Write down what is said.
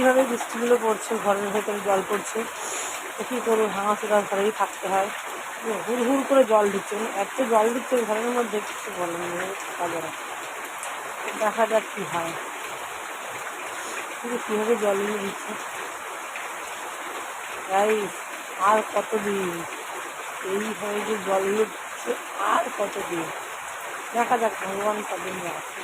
কীভাবে বৃষ্টিগুলো পড়ছে, ঘরের ভেতরে জল পড়ছে, তো কী করবো, ভাঙাচোরা ঘরেই থাকতে হয়। হুড় হুড় করে জল ঢুকছে, এত জল ঢুকছে ঘরের মধ্যে কিছু বলেন থাকা যারা। দেখা যাক কী হয়, কিন্তু কীভাবে জলগুলো দিচ্ছে। তাই আর কতদিন এইভাবে যে জলগুলো দিচ্ছে, আর কতদিন দেখা যাক, ভগবান কদিন রাখে।